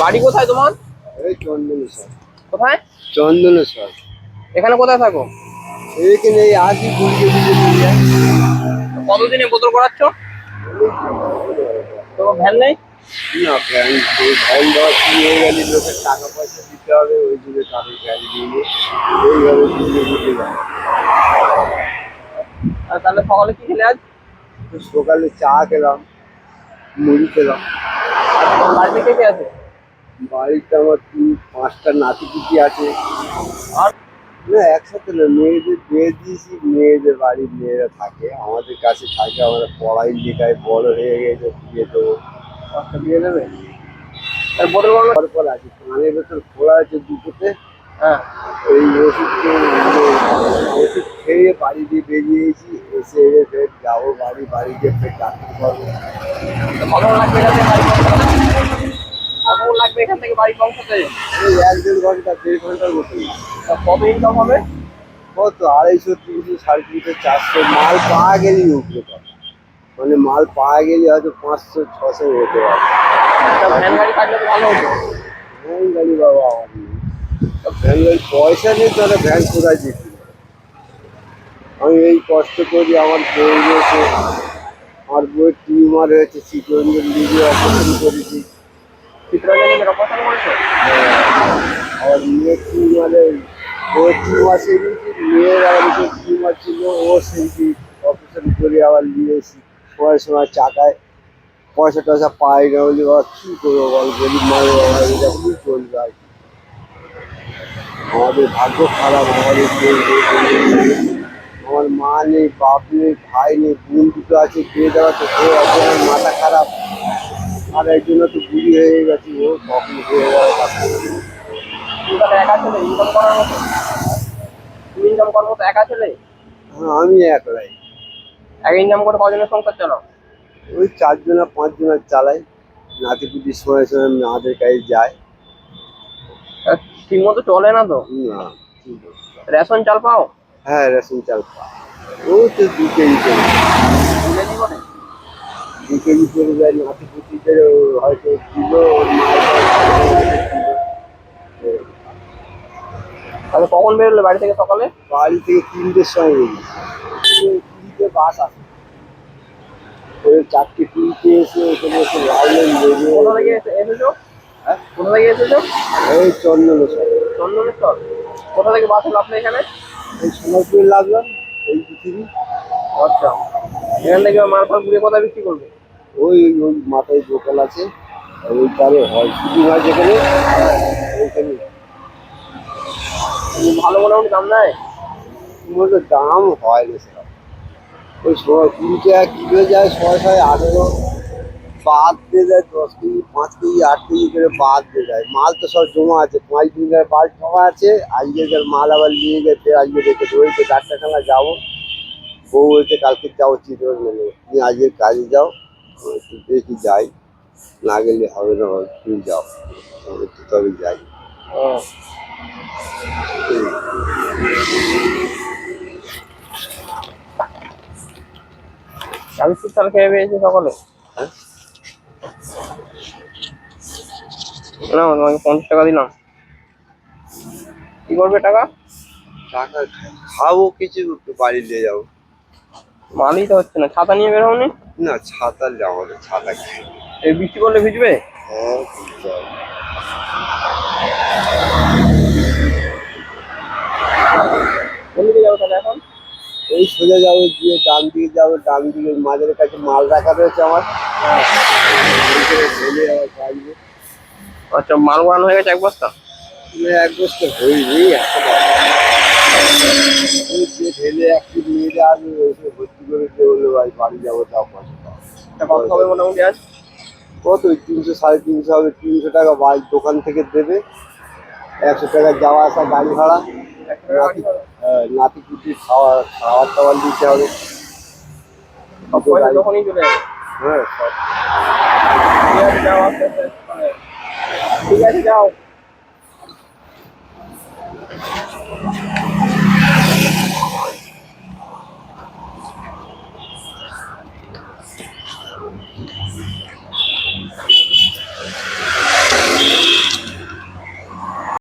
বাড়ি কোথায় তোমার? এই চন্দনেশ্বর। কোথায়? চন্দনেশ্বর। এখানে কোথায় থাকো? এইখানে এই আসি কতদিনে বোতল করাচ্ছ? তোমার ভ্যান নেই? না ভ্যান, ভ্যান দেওয়া শুরু হয়ে গেলে লোকের টাকা পয়সা দিতে হবে, ওই জন্য তাদের ভ্যান দিয়ে এইভাবে দিয়ে দিতে যায়। আর তাহলে সকালে কি খেলে আজ? সকালে চা খেলাম, মুড়ি খেলাম। আর তোমার বাড়িতে কে কে আছে? বাড়িতে আমার 5টা নাতিপুতি আছে। আর না একসাথে না, মেয়েদের বিয়ে দিয়েছি, মেয়েদের বাড়ির মেয়েরা থাকে আমাদের কাছে থাকে। আমরা পড়াই লেখায় বড় হয়ে গেছে, বিয়ে দেবো। আচ্ছা, বিয়ে দেবে? আর বোতল করানো? পর আছে কানের ভেতর খোলা আছে দুটোতে। হ্যাঁ। এই ওষুধ খেয়ে বাড়ি দিয়ে বেরিয়েছি, এসে ফের যাবো বাড়ি, বাড়িতে ফের ডাক্তার করবো। কতক্ষণ লাগবে এখান থেকে বাড়ি পৌঁছাতে? কতক্ষণ লাগবে এখান থেকে বাড়ি পৌঁছাতে? এই 1-1.5 ঘন্টা, 1.5 ঘন্টার মতন। কত ইনকাম হবে? কত 250, 300, 350, 400 মাল পাওয়া গেলেই উঠবে কথা। মানে মাল পাওয়া গেলে হয়তো 500, 600 হতে পারে। একটা ভ্যান গাড়ি কাটলে তো ভালো হতো। ভ্যান গাড়ি বাবা আমার নেই। ভ্যান গাড়ি পয়সা নেই, তাহলে ভ্যান কোথায় দিচ্ছি? আমি এই কষ্ট করি, আমার বই রয়েছে, আমার বইয়ের টিউমার হয়েছে, চিত্তরঞ্জন লিগে অপারেশন করেছি। চিত্তরঞ্জনের অপারেশন করেছো? আমার মেয়ের টিউমারে, ওর টিউমার সেদিনটি, মেয়ের আবার একটু টিউমার ছিল, ও সেদিনটি অপারেশন করে আবার নিয়ে এসেছি। সময় সময় চাকায় পয়সা টয়সা পাই না বলে বাবা কী করবো বল, গরিব মানুষ বাবা, এরকমই চলবে আর কি। আমাদের ভাগ্য খারাপ, আমার মা নেই, বাপ নেই, ভাই নেই, বোন দুটো আছে, বিয়ে দেওয়া তো কেউ আছে না, মাথা খারাপ। আর একজন তো বুড়ি হয়ে গেছে, ও কখন হয়ে যাওয়া। তুমি তাহলে একা ছেলে ইনকাম করার মতো? তুমি ইনকাম করার মতো একা ছেলে? হ্যাঁ আমি একলাই। একা ইনকাম করে কজনের সংসার চালাও? ওই 4 জনা 5 জনা চালাই। নাতিপুতির সময় সময় আমাদের কাছে যায়। ঠিক মতো চলে না তো? না ঠিক আছে। রেশন চাল পাও? হ্যাঁ রেশন চাল পায়। ও তো 2 কেজি করে, 2 কেজি করে? 2 কেজি করে যায় নাতিপুতিদের, হয়তো কিলো, ওর মায়ের কিলো। তাহলে কখন বেরোলে বাড়ি থেকে সকালে? বাড়ি থেকে 3টের সময় বেরিয়েছি। 3টে বাস আসে, ওই 4টে 3টে এসে ওখানে এসে লাইন কোথা থেকে বেরিয়ে। এসেছো? হ্যাঁ কোথা থেকে এসেছো? এই চন্দনেশ্বর। চন্দনেশ্বর? কোথা থেকে বাস হলো আপনি এখানে? এই সোনারপুরে লাগলাম, এই পৃথিবী। আচ্ছা, এখান থেকে মাল ফাল ঘুরে কোথায় বিক্রি করবে? ওই ওই মাথায় দোকান আছে, ওই পারে হয় শুটিং হয় যেখানে, ওইখানে। ভালো মোটামুটি দাম নেয়? মতো দাম হয় না সেরকম। ওই 20 টাকা কিলো যায়, 6-18 বাদ দিয়ে যায়, 10 কেজি 5 কেজি 8 কেজি করে বাদ দিয়ে যায়। মাল তো সব জমা আছে, 5 দিনের মাল জমা আছে। আজকের মাল আবার নিয়ে গেছে, আজকে রেখে ওই তো ডাক্তারখানা যাবো। বউ বলছে কালকে যাও চিত্তরঞ্জনে, তুমি আজকে কাজে যাও। একটু দেখি যাই, না গেলে হবে না, তুমি যাও। একটু তবে যাই। আমি শীতকাল খেয়ে পেয়েছি সকালে। হ্যাঁ না, তোমাকে 50 টাকা দিলাম। কি করবে টাকা? টাকা খাবো কিছু, একটু বাড়ি নিয়ে যাবো। মালই তো হচ্ছে না। ছাতা নিয়ে বের হওনি? না ছাতা যাবো না, ছাতা খাই। এই বৃষ্টি পড়লে ভিজবে। হ্যাঁ বুঝতে হবে। কোন দিকে যাবো তাহলে এখন? এই সোজা যাবো, গিয়ে ডান দিকে যাবো, ডান দিকে মাঝের কাছে মাল রাখা রয়েছে আমার। ঢেলে আবার কাটবো। আচ্ছা, মাল বানানো হয়ে গেছে 1 বস্তা? এক বস্তা হয়নি এখনো। ওই যে ঢেলে 1 ফিট নিয়ে আসবে, ওইসব ভর্তি করে দিয়ে বললো ভাই বাড়ি যাবো, তাও পয়সা পাবো। কত হবে মোটামুটি আজ? কত ওই 300-350 হবে। 300 টাকা বাড়ি দোকান থেকে দেবে, 100 টাকা যাওয়া আসা গাড়ি ভাড়া, নাতি নাতিপুতি খাওয়ার টাওয়ার দিতে হবে। সব পয়সা তখনই চলে যাবে। হ্যাঁ সব। ঠিক আছে, যাও আস্তে আস্তে। ঠিক আছে, যাও।